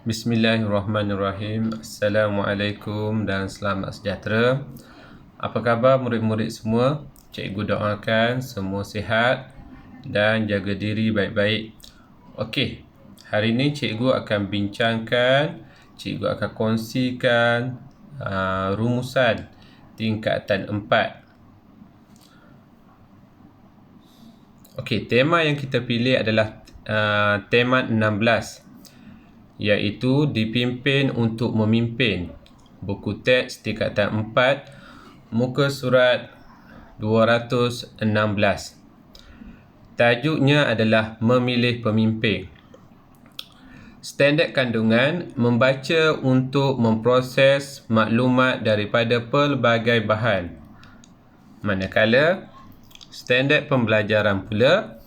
Bismillahirrahmanirrahim. Assalamualaikum dan selamat sejahtera. Apa khabar murid-murid semua? Cikgu doakan semua sihat dan jaga diri baik-baik. Okey, hari ini cikgu akan bincangkan, cikgu akan kongsikan rumusan tingkatan 4. Okey, tema yang kita pilih adalah tema 16. Iaitu dipimpin untuk memimpin. Buku teks tingkatan 4, muka surat 216. Tajuknya adalah memilih pemimpin. Standard kandungan, membaca untuk memproses maklumat daripada pelbagai bahan. Manakala standard pembelajaran pula,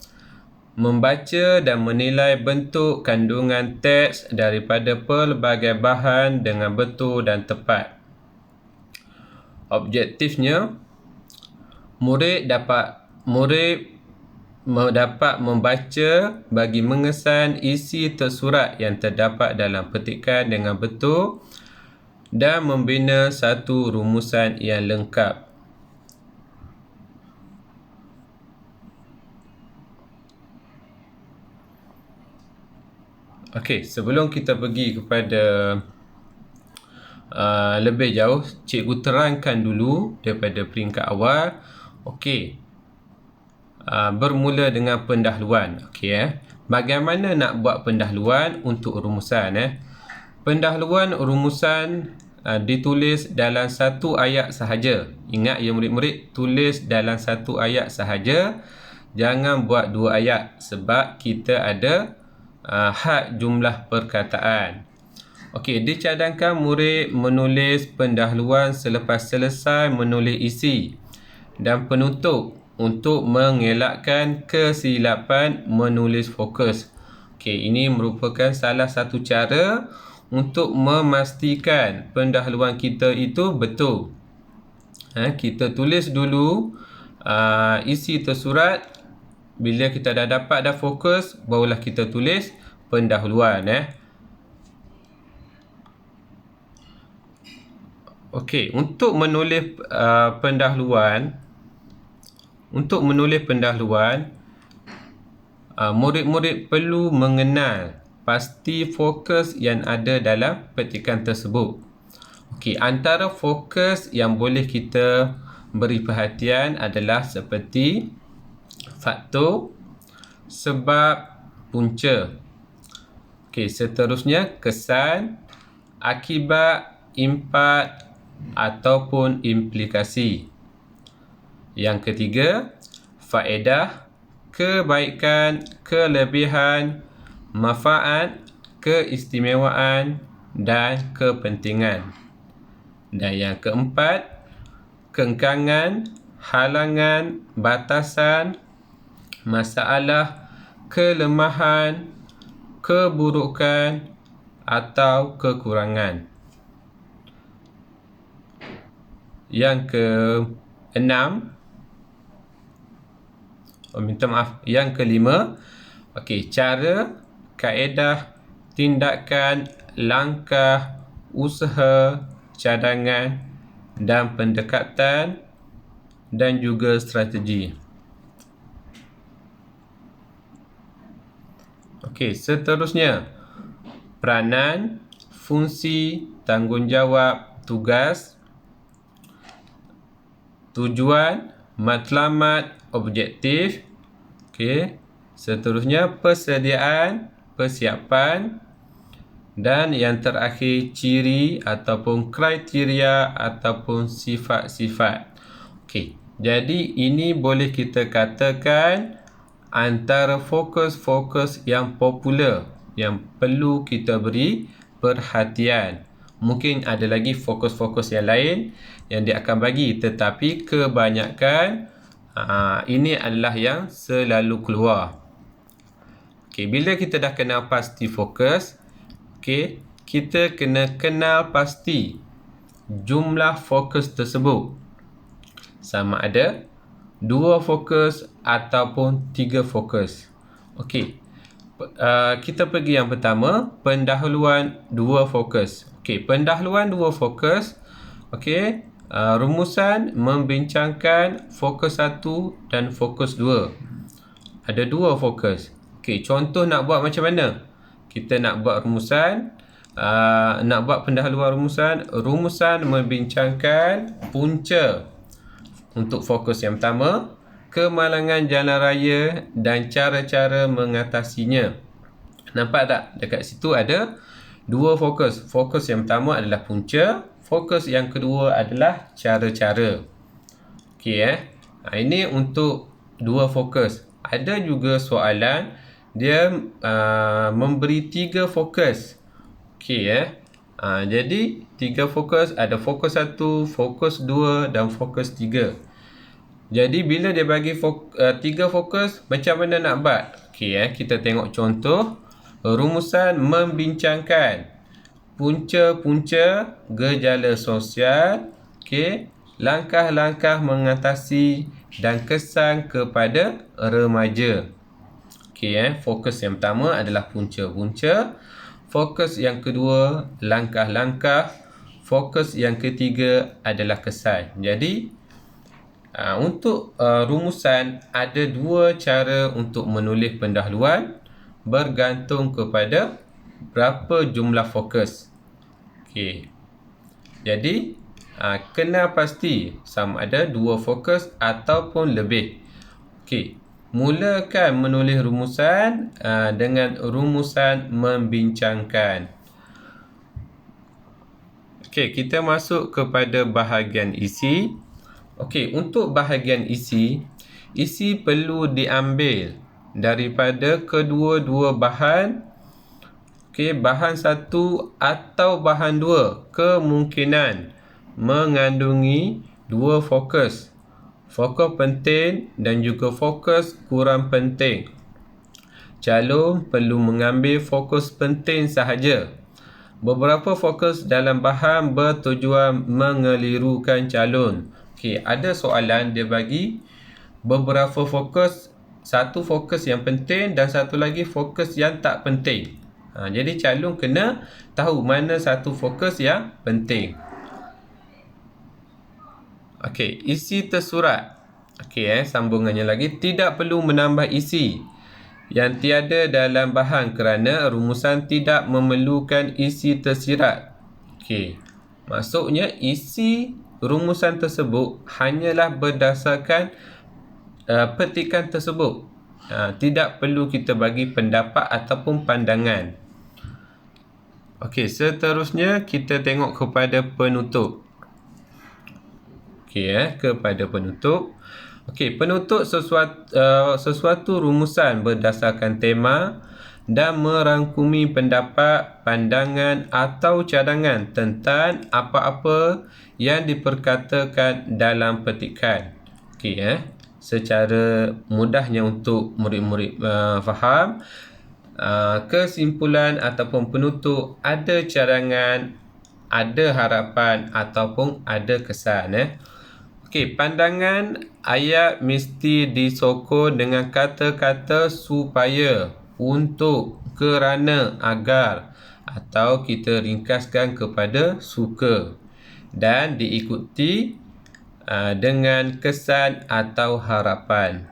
membaca dan menilai bentuk kandungan teks daripada pelbagai bahan dengan betul dan tepat. Objektifnya, murid dapat membaca bagi mengesan isi tersurat yang terdapat dalam petikan dengan betul dan membina satu rumusan yang lengkap. Okey, sebelum kita pergi kepada lebih jauh, cikgu terangkan dulu daripada peringkat awal. Okey, bermula dengan pendahuluan. Okey, bagaimana nak buat pendahuluan untuk rumusan? Pendahuluan rumusan ditulis dalam satu ayat sahaja. Ingat ya murid-murid, tulis dalam satu ayat sahaja. Jangan buat dua ayat sebab kita ada had jumlah perkataan. Okey, dicadangkan murid menulis pendahuluan selepas selesai menulis isi dan penutup untuk mengelakkan kesilapan menulis fokus. Okey, ini merupakan salah satu cara untuk memastikan pendahuluan kita itu betul. Kita tulis dulu isi tersurat. Bila kita dah dapat dah fokus, barulah kita tulis pendahuluan. Okey, untuk menulis pendahuluan, murid-murid perlu mengenal pasti fokus yang ada dalam petikan tersebut. Okey, antara fokus yang boleh kita beri perhatian adalah seperti faktor, sebab, punca. Okey, seterusnya kesan, akibat, impak ataupun implikasi. Yang ketiga, faedah, kebaikan, kelebihan, manfaat, keistimewaan dan kepentingan. Dan yang keempat, kengkangan, halangan, batasan, masalah, kelemahan, keburukan atau kekurangan. Yang keenam, yang kelima, okey, cara, kaedah, tindakan, langkah, usaha, cadangan dan pendekatan dan juga strategi. Okey, seterusnya peranan, fungsi, tanggungjawab, tugas, tujuan, matlamat, objektif. Okey, seterusnya persediaan, persiapan dan yang terakhir ciri ataupun kriteria ataupun sifat-sifat. Okey, jadi ini boleh kita katakan antara fokus-fokus yang popular yang perlu kita beri perhatian. Mungkin ada lagi fokus-fokus yang lain yang dia akan bagi, tetapi kebanyakan ini adalah yang selalu keluar. Okey, bila kita dah kenal pasti fokus, okey, kita kena kenal pasti jumlah fokus tersebut. Sama ada 2 fokus ataupun 3 fokus. Okey. Kita pergi yang pertama, pendahuluan dua fokus. Okey, pendahuluan dua fokus. Okey, rumusan membincangkan fokus 1 dan fokus 2. Ada dua fokus. Okey, contoh nak buat macam mana? Kita nak buat rumusan, nak buat pendahuluan rumusan. Rumusan membincangkan punca untuk fokus yang pertama, kemalangan jalan raya dan cara-cara mengatasinya. Nampak tak? Dekat situ ada dua fokus. Fokus yang pertama adalah punca, fokus yang kedua adalah cara-cara. Okey ini untuk dua fokus. Ada juga soalan dia memberi 3 fokus. Okey jadi 3 fokus, ada fokus 1, fokus 2 dan fokus 3. Jadi bila dia bagi 3 fokus, macam mana nak buat? Okey kita tengok contoh. Rumusan membincangkan punca-punca gejala sosial, okey, langkah-langkah mengatasi dan kesan kepada remaja. Okey fokus yang pertama adalah punca-punca, fokus yang kedua langkah-langkah, fokus yang ketiga adalah kesan. Jadi untuk rumusan ada dua cara untuk menulis pendahuluan bergantung kepada berapa jumlah fokus. Okey. Jadi kena pasti sama ada dua fokus ataupun lebih. Okey. Mulakan menulis rumusan dengan rumusan membincangkan. Okey, kita masuk kepada bahagian isi. Okey, untuk bahagian isi perlu diambil daripada kedua-dua bahan. Okey, bahan 1 atau bahan 2 kemungkinan mengandungi dua fokus. Fokus penting dan juga fokus kurang penting. Calon perlu mengambil fokus penting sahaja. Beberapa fokus dalam bahan bertujuan mengelirukan calon. Okey, ada soalan dia bagi beberapa fokus. Satu fokus yang penting dan satu lagi fokus yang tak penting. Jadi calon kena tahu mana satu fokus yang penting. Okey, isi tersurat. Okey sambungannya lagi. Tidak perlu menambah isi yang tiada dalam bahan kerana rumusan tidak memerlukan isi tersirat. Okey, maksudnya isi rumusan tersebut hanyalah berdasarkan petikan tersebut. Tidak perlu kita bagi pendapat ataupun pandangan. Okey, seterusnya kita tengok kepada penutup. Okey kepada penutup. Okey, penutup sesuatu rumusan berdasarkan tema dan merangkumi pendapat, pandangan atau cadangan tentang apa-apa yang diperkatakan dalam petikan. Okey secara mudahnya untuk murid-murid faham. Kesimpulan ataupun penutup, ada cadangan, ada harapan ataupun ada kesan. Okey, pandangan ayat mesti disokong dengan kata-kata supaya, untuk, kerana, agar, atau kita ringkaskan kepada suka, dan diikuti dengan kesan atau harapan.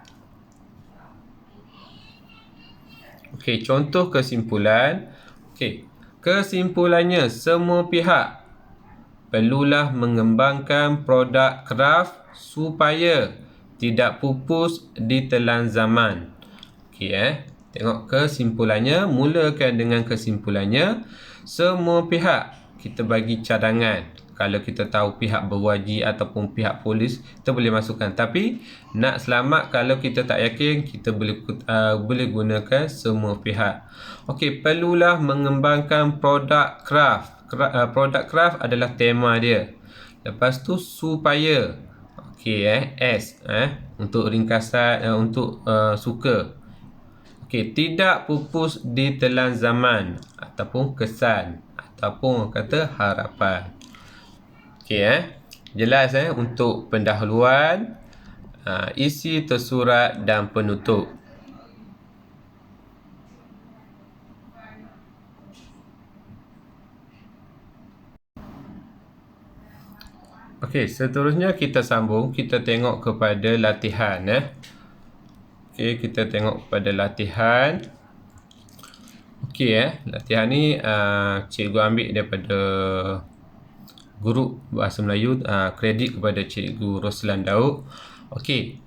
Okey, contoh kesimpulan. Okey, kesimpulannya semua pihak perlulah mengembangkan produk kraft supaya tidak pupus di telan zaman. Okey tengok kesimpulannya, mulakan dengan kesimpulannya. Semua pihak, kita bagi cadangan. Kalau kita tahu pihak berwajib ataupun pihak polis, kita boleh masukkan. Tapi nak selamat, kalau kita tak yakin, kita boleh gunakan semua pihak. Okey, perlulah mengembangkan produk kraft. Produk kraft adalah tema dia. Lepas tu supaya. Okey S untuk ringkasan untuk suka. Okey, tidak pupus di telan zaman ataupun kesan ataupun kata harapan. Okey jelas untuk pendahuluan, isi tersurat dan penutup. Okey, seterusnya kita sambung. Kita tengok kepada latihan. Okey, kita tengok kepada latihan. Okey, latihan ni cikgu ambil daripada guru Bahasa Melayu, kredit kepada Cikgu Roslan Daud. Okey.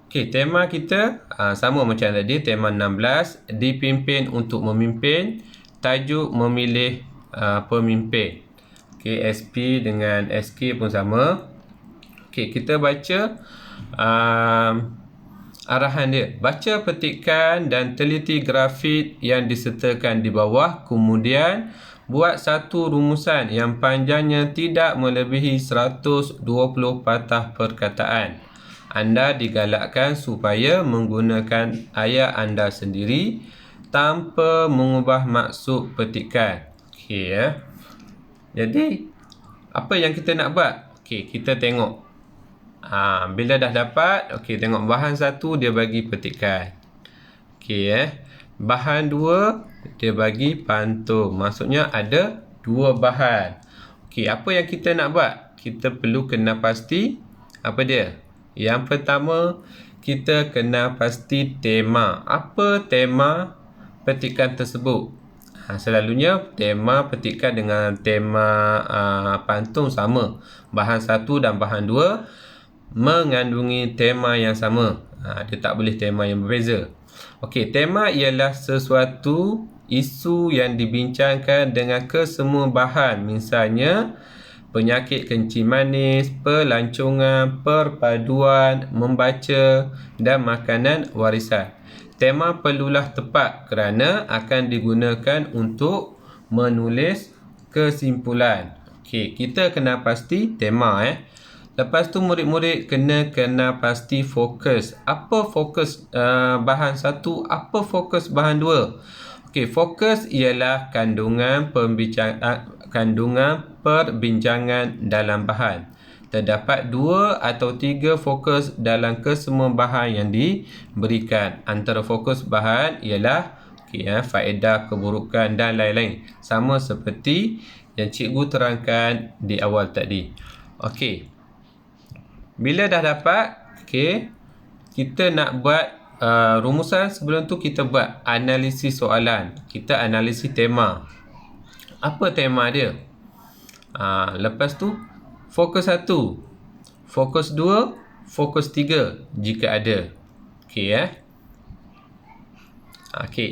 Okey, tema kita sama macam tadi, tema 16, dipimpin untuk memimpin, tajuk memilih pemimpin. Okey, SP dengan SK pun sama. Okey, kita baca arahan dia. Baca petikan dan teliti grafik yang disertakan di bawah, kemudian buat satu rumusan yang panjangnya tidak melebihi 120 patah perkataan. Anda digalakkan supaya menggunakan ayat anda sendiri tanpa mengubah maksud petikan. Okey, Jadi, apa yang kita nak buat? Okey, kita tengok. Bila dah dapat, okey, tengok bahan 1 dia bagi petikan. Okey, bahan 2 dia bagi pantun. Maksudnya ada 2 bahan. Okey, apa yang kita nak buat? Kita perlu kena pasti apa dia? Yang pertama, kita kena pasti tema. Apa tema petikan tersebut? Selalunya tema petikan dengan tema pantun sama. Bahan 1 dan bahan 2 mengandungi tema yang sama. Dia tak boleh tema yang berbeza. Okey, tema ialah sesuatu isu yang dibincangkan dengan kesemua bahan. Misalnya, penyakit kencing manis, pelancongan, perpaduan, membaca dan makanan warisan. Tema perlulah tepat kerana akan digunakan untuk menulis kesimpulan. Okey, kita kena pasti tema. Lepas tu murid-murid kena pasti fokus. Apa fokus bahan 1? Apa fokus bahan 2? Okey, fokus ialah kandungan perbincangan dalam bahan. Terdapat 2 atau 3 fokus dalam kesemua bahan yang diberikan. Antara fokus bahan ialah faedah, keburukan dan lain-lain. Sama seperti yang cikgu terangkan di awal tadi. Okey. Bila dah dapat, kita nak buat rumusan. Sebelum tu kita buat analisis soalan. Kita analisis tema. Apa tema dia? Lepas tu, fokus 1, fokus 2, fokus 3 jika ada. Okey,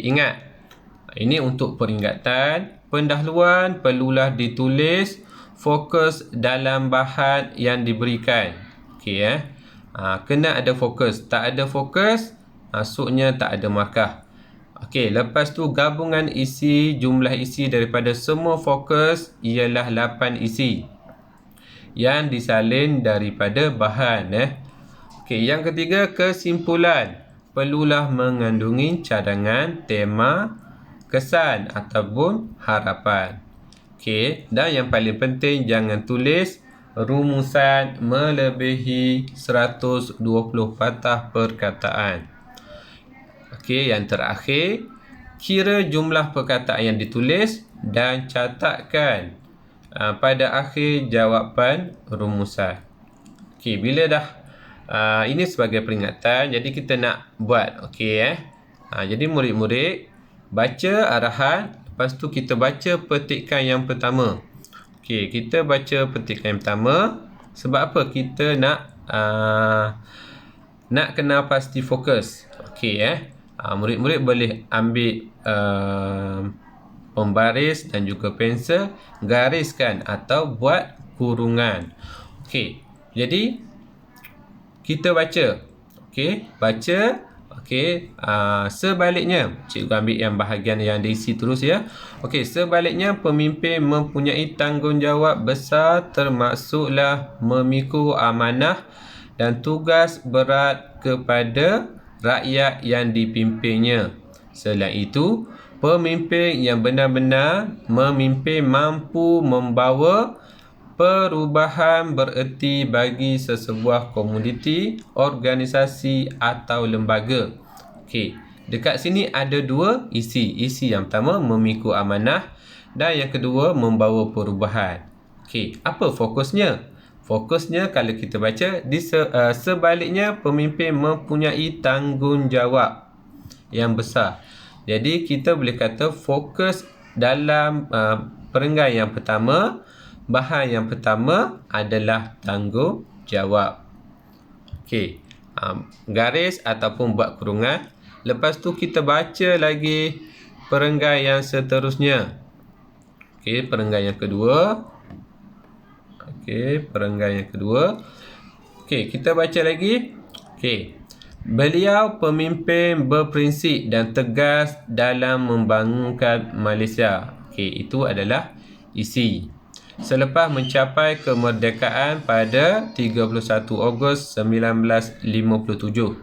ingat. Ini untuk peringatan. Pendahuluan perlulah ditulis fokus dalam bahan yang diberikan. Kena ada fokus. Tak ada fokus, maksudnya tak ada markah. Okey, lepas tu gabungan isi, jumlah isi daripada semua fokus ialah 8 isi yang disalin daripada bahan. Okey, yang ketiga, kesimpulan perlulah mengandungi cadangan, tema, kesan ataupun harapan. Okey, dan yang paling penting, jangan tulis rumusan melebihi 120 patah perkataan. Okey, yang terakhir, kira jumlah perkataan yang ditulis dan catatkan pada akhir jawapan rumusan. Okey, bila dah ini sebagai peringatan, jadi kita nak buat. Jadi murid-murid baca arahan, lepas tu kita baca petikan yang pertama. Okey, kita baca petikan yang pertama. Sebab apa? Kita nak kena pasti fokus. Murid-murid boleh ambil pembaris dan juga pensel, gariskan atau buat kurungan. Okey, jadi kita baca. Baca. Sebaliknya, cikgu ambil yang bahagian yang diisi terus ya. Sebaliknya, pemimpin mempunyai tanggungjawab besar, termasuklah memikul amanah dan tugas berat kepada rakyat yang dipimpinnya. Selain itu, pemimpin yang benar-benar memimpin mampu membawa perubahan bererti bagi sesebuah komuniti, organisasi atau lembaga. Dekat sini ada 2 isi. Isi yang pertama memikul amanah dan yang kedua membawa perubahan. Okey, apa fokusnya? Fokusnya kalau kita baca sebaliknya pemimpin mempunyai tanggungjawab yang besar. Jadi kita boleh kata fokus dalam perenggan yang pertama, bahan yang pertama adalah tanggungjawab. Okey, garis ataupun buat kurungan. Lepas tu kita baca lagi perenggan yang seterusnya. Okey, perenggan yang kedua. Okey, perenggan yang kedua. Okey, kita baca lagi. Okey. Beliau pemimpin berprinsip dan tegas dalam membangunkan Malaysia. Okey, itu adalah isi. Selepas mencapai kemerdekaan pada 31 Ogos 1957.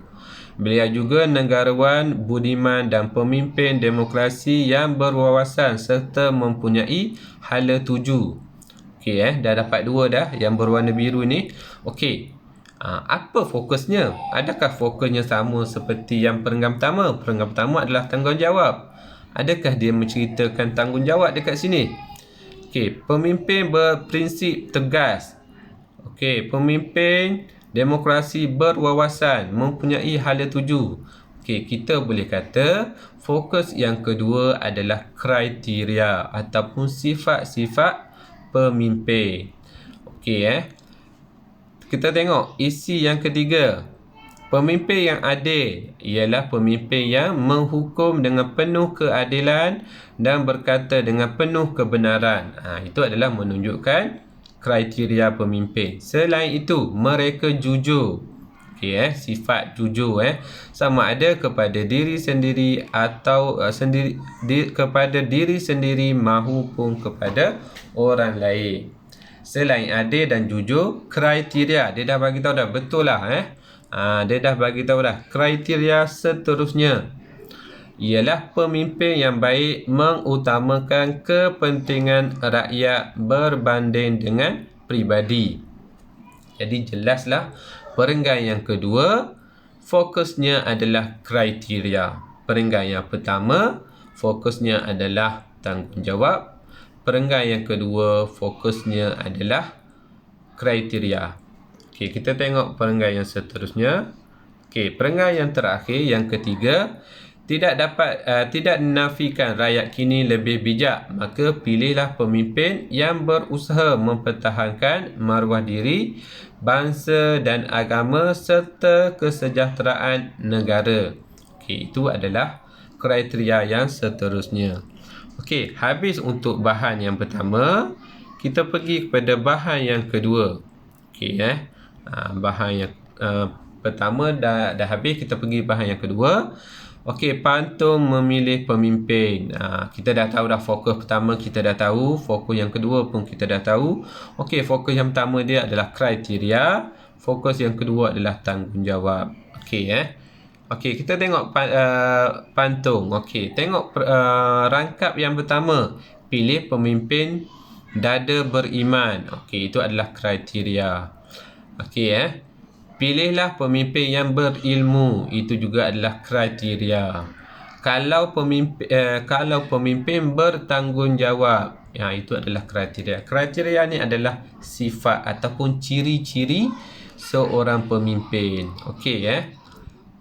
Beliau juga negarawan budiman dan pemimpin demokrasi yang berwawasan serta mempunyai hala tuju. Okey, dah dapat dua dah yang berwarna biru ni. Okey. Apa fokusnya? Adakah fokusnya sama seperti yang perenggan pertama? Perenggan pertama adalah tanggungjawab. Adakah dia menceritakan tanggungjawab dekat sini? Okey, pemimpin berprinsip tegas. Okey, pemimpin demokrasi berwawasan, mempunyai hala tuju. Okey, kita boleh kata fokus yang kedua adalah kriteria ataupun sifat-sifat pemimpin. Okey, kita tengok isi yang ketiga. Pemimpin yang adil ialah pemimpin yang menghukum dengan penuh keadilan dan berkata dengan penuh kebenaran. Itu adalah menunjukkan kriteria pemimpin. Selain itu, mereka jujur. Okey, sifat jujur sama ada kepada diri sendiri atau kepada diri sendiri maupun kepada orang lain. Selain adil dan jujur, kriteria dia dah bagi tahu dah, betul lah dia dah bagi tahu dah. Kriteria seterusnya ialah pemimpin yang baik mengutamakan kepentingan rakyat berbanding dengan pribadi. Jadi jelaslah perenggan yang kedua fokusnya adalah kriteria. Perenggan yang pertama fokusnya adalah tanggungjawab. Perenggan yang kedua fokusnya adalah kriteria. Okey, kita tengok perenggan yang seterusnya. Okey, perenggan yang terakhir yang ketiga, tidak dinafikan rakyat kini lebih bijak, maka pilihlah pemimpin yang berusaha mempertahankan maruah diri, bangsa dan agama serta kesejahteraan negara. Okey, itu adalah kriteria yang seterusnya. Okey, habis untuk bahan yang pertama, kita pergi kepada bahan yang kedua. Okey, bahan yang pertama dah habis, kita pergi bahan yang kedua. Okey, pantun memilih pemimpin. Kita dah tahu dah fokus pertama, kita dah tahu. Fokus yang kedua pun kita dah tahu. Okey, fokus yang pertama dia adalah kriteria. Fokus yang kedua adalah tanggungjawab. Okey, Okey, kita tengok pantun. Okey, tengok rangkap yang pertama. Pilih pemimpin dada beriman. Okey, itu adalah kriteria. Okey, pilihlah pemimpin yang berilmu. Itu juga adalah kriteria. Kalau pemimpin bertanggungjawab. Itu adalah kriteria. Kriteria ni adalah sifat ataupun ciri-ciri seorang pemimpin. Okey,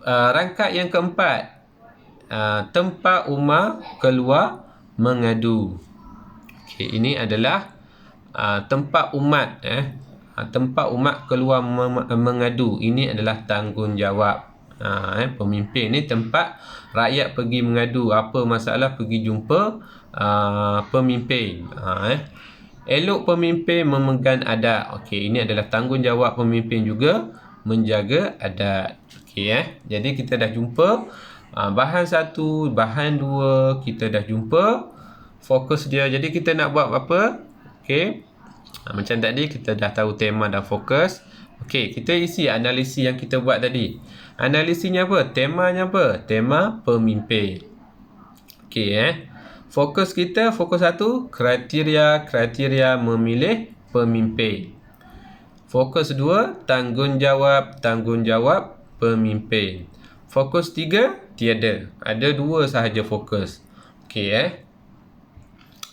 rangkap yang keempat, tempat umat keluar mengadu. Okey, ini adalah tempat umat tempat umat keluar mengadu. Ini adalah tanggungjawab pemimpin. Ni tempat rakyat pergi mengadu apa masalah, pergi jumpa pemimpin. Elok pemimpin memegang adat. Okey, ini adalah tanggungjawab pemimpin juga menjaga adat. Okey, jadi kita dah jumpa bahan satu, bahan dua, kita dah jumpa fokus dia. Jadi kita nak buat apa? Okey, macam tadi kita dah tahu tema dan fokus. Okey, kita isi analisis yang kita buat tadi. Analisisnya apa? Temanya apa? Tema pemimpin. Okey, fokus kita, fokus satu, kriteria memilih pemimpin. Fokus 2, tanggungjawab pemimpin. Fokus 3, tiada. Ada 2 sahaja fokus. Okey,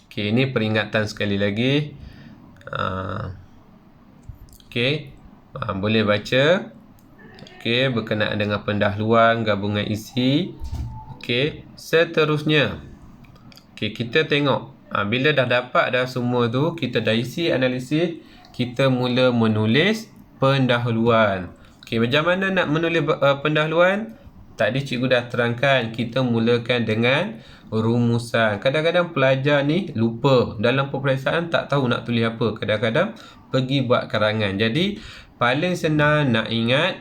Okey, ini peringatan sekali lagi. Okey, boleh baca. Okey, berkenaan dengan pendahluan, gabungan isi. Okey, seterusnya. Okey, kita tengok. Bila dah dapat dah semua tu, kita dah isi analisis, kita mula menulis pendahluan. Okey, macam mana nak menulis pendahluan? Tadi cikgu dah terangkan, kita mulakan dengan rumusan. Kadang-kadang pelajar ni lupa. Dalam peperiksaan tak tahu nak tulis apa. Kadang-kadang pergi buat karangan. Jadi, paling senang nak ingat,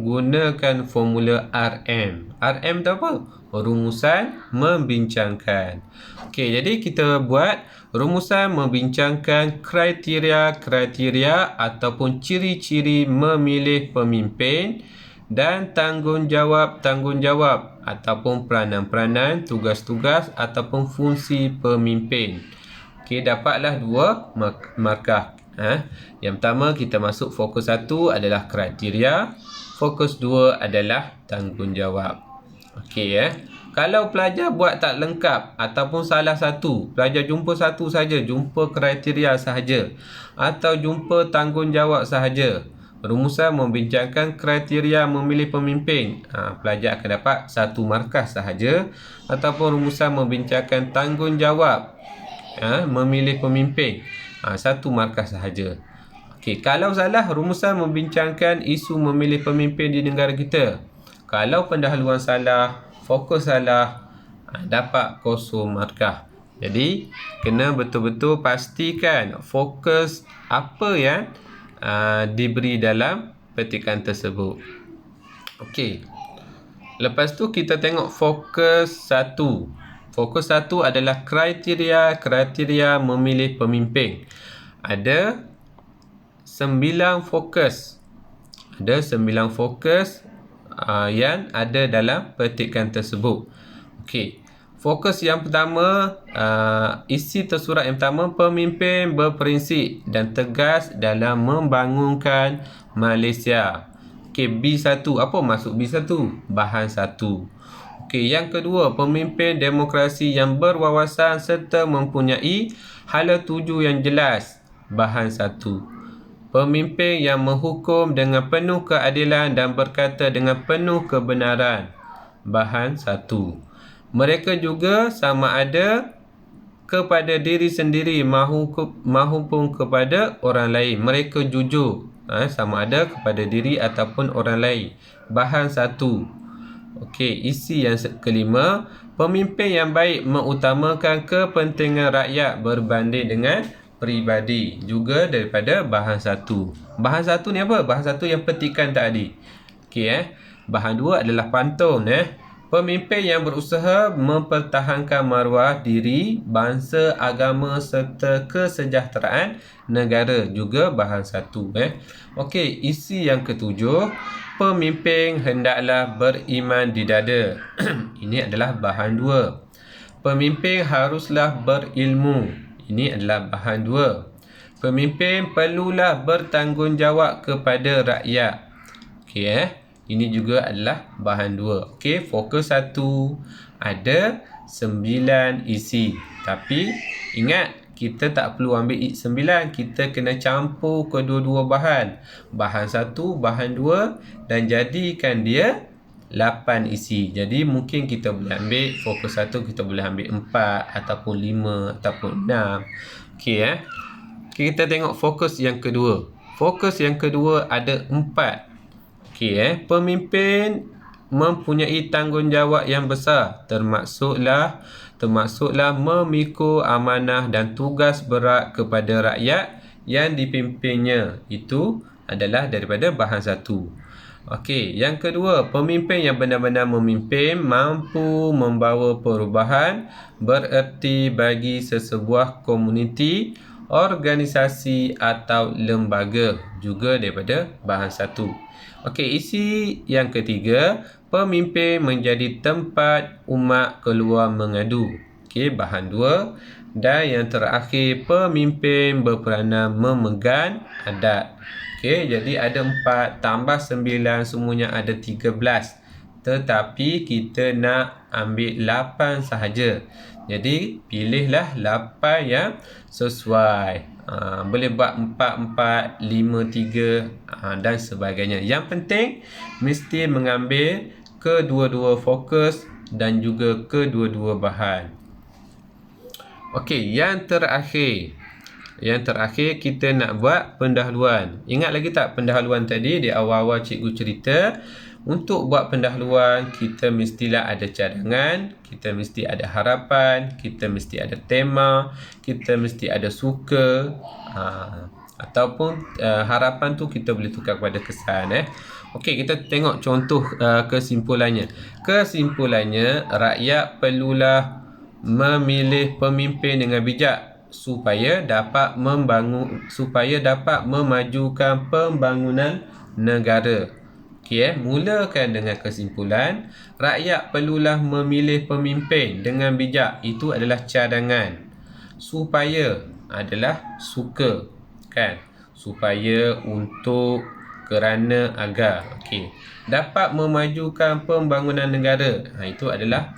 gunakan formula RM. RM tu apa? Rumusan membincangkan. Okey, jadi kita buat rumusan membincangkan kriteria-kriteria ataupun ciri-ciri memilih pemimpin dan tanggungjawab-tanggungjawab ataupun peranan-peranan, tugas-tugas ataupun fungsi pemimpin. Okey, dapatlah 2 markah. Yang pertama kita masuk fokus 1 adalah kriteria, fokus 2 adalah tanggungjawab. Okey Kalau pelajar buat tak lengkap ataupun salah satu, pelajar jumpa satu saja, jumpa kriteria sahaja atau jumpa tanggungjawab sahaja, rumusan membincangkan kriteria memilih pemimpin, pelajar akan dapat 1 markah sahaja, ataupun rumusan membincangkan tanggungjawab memilih pemimpin, 1 markah sahaja. Okey, kalau salah rumusan membincangkan isu memilih pemimpin di negara kita, kalau pendahuluan salah, fokus salah, dapat 0 markah. Jadi, kena betul-betul pastikan fokus apa yang diberi dalam petikan tersebut. Okey. Lepas tu kita tengok fokus 1. Fokus 1 adalah kriteria memilih pemimpin. Ada 9 fokus. Ada 9 fokus yang ada dalam petikan tersebut. Okey. Fokus yang pertama, isi tersurat yang pertama, pemimpin berprinsip dan tegas dalam membangunkan Malaysia. Okey, B1. Apa maksud B1? Bahan 1. Okey, yang kedua, pemimpin demokrasi yang berwawasan serta mempunyai hala tuju yang jelas. Bahan 1. Pemimpin yang menghukum dengan penuh keadilan dan berkata dengan penuh kebenaran. Bahan 1. Mereka juga sama ada kepada diri sendiri maupun kepada orang lain. Mereka jujur, sama ada kepada diri ataupun orang lain. Bahan 1. Okey, isi yang kelima, pemimpin yang baik mengutamakan kepentingan rakyat berbanding dengan peribadi, juga daripada bahan 1. Bahan 1 ni apa? Bahan 1 yang petikan tadi. Okey Bahan 2 adalah pantun Pemimpin yang berusaha mempertahankan maruah diri, bangsa, agama serta kesejahteraan negara, juga bahan 1 Okey, isi yang ketujuh, pemimpin hendaklah beriman di dada. Ini adalah bahan 2. Pemimpin haruslah berilmu. Ini adalah bahan 2. Pemimpin perlulah bertanggungjawab kepada rakyat. Okey Ini juga adalah bahan 2. Okey, fokus 1 ada 9 isi. Tapi ingat, kita tak perlu ambil 9, kita kena campur kedua-dua bahan. Bahan 1, bahan 2 dan jadikan dia 8 isi. Jadi mungkin kita boleh ambil fokus 1, kita boleh ambil 4 ataupun 5 ataupun 6. Okey kita tengok fokus yang kedua. Fokus yang kedua ada 4. Okey pemimpin mempunyai tanggungjawab yang besar, termasuklah memikul amanah dan tugas berat kepada rakyat yang dipimpinnya. Itu adalah daripada bahan 1. Okey, yang kedua, pemimpin yang benar-benar memimpin mampu membawa perubahan bererti bagi sesebuah komuniti, organisasi atau lembaga, juga daripada bahan 1. Okey, isi yang ketiga, pemimpin menjadi tempat umat keluar mengadu. Okey, bahan 2. Dan yang terakhir, pemimpin berperanan memegang adat. Okey, jadi ada 4 tambah 9, semuanya ada 13. Tetapi kita nak ambil 8 sahaja. Jadi pilihlah 8 yang sesuai. Boleh buat 4, 4, 5, 3 dan sebagainya. Yang penting mesti mengambil kedua-dua fokus dan juga kedua-dua bahan. Okey, yang terakhir. Yang terakhir kita nak buat pendahuluan. Ingat lagi tak pendahuluan tadi di awal-awal cikgu cerita? Untuk buat pendahuluan, kita mestilah ada cadangan, kita mesti ada harapan, kita mesti ada tema, kita mesti ada suka, ataupun harapan tu kita boleh tukar kepada kesan. Okey, kita tengok contoh kesimpulannya. Kesimpulannya, rakyat perlulah memilih pemimpin dengan bijak supaya dapat memajukan pembangunan negara. Okey, mulakan dengan kesimpulan, rakyat perlulah memilih pemimpin dengan bijak. Itu adalah cadangan. Supaya adalah suka, kan? Supaya, untuk, kerana, agar. Okey. Dapat memajukan pembangunan negara. Itu adalah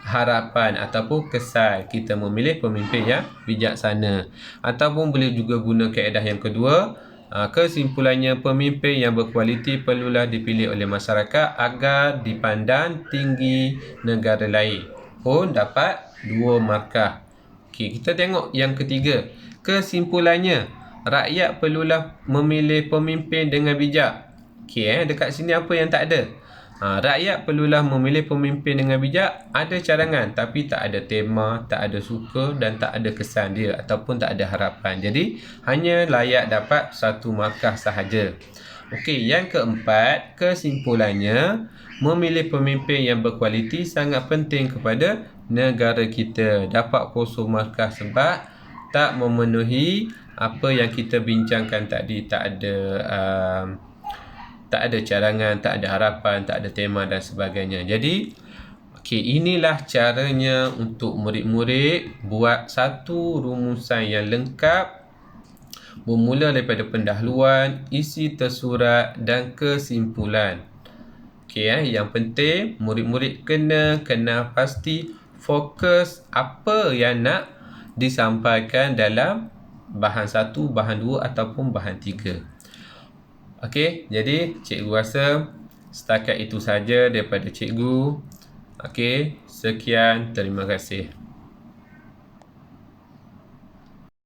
harapan ataupun kesan kita memilih pemimpin yang bijaksana. Ataupun boleh juga guna kaedah yang kedua. Kesimpulannya, pemimpin yang berkualiti perlulah dipilih oleh masyarakat agar dipandang tinggi negara lain. Pun dapat 2 markah. Okey, kita tengok yang ketiga. Kesimpulannya, rakyat perlulah memilih pemimpin dengan bijak. Okey, dekat sini apa yang tak ada? Rakyat perlulah memilih pemimpin dengan bijak. Ada cadangan tapi tak ada tema, tak ada suka dan tak ada kesan dia ataupun tak ada harapan. Jadi hanya layak dapat 1 markah sahaja. Okey, yang keempat, kesimpulannya, memilih pemimpin yang berkualiti sangat penting kepada negara kita. Dapat 0 markah sebab tak memenuhi apa yang kita bincangkan tadi. Tak ada cadangan, tak ada harapan, tak ada tema dan sebagainya. Jadi, okey, inilah caranya untuk murid-murid buat satu rumusan yang lengkap, bermula daripada pendahuluan, isi tersurat dan kesimpulan. Okey, yang penting murid-murid kena kenal pasti fokus apa yang nak disampaikan dalam bahan 1, bahan 2 ataupun bahan 3. Okey, jadi cikgu rasa setakat itu saja daripada cikgu. Okey, sekian, terima kasih.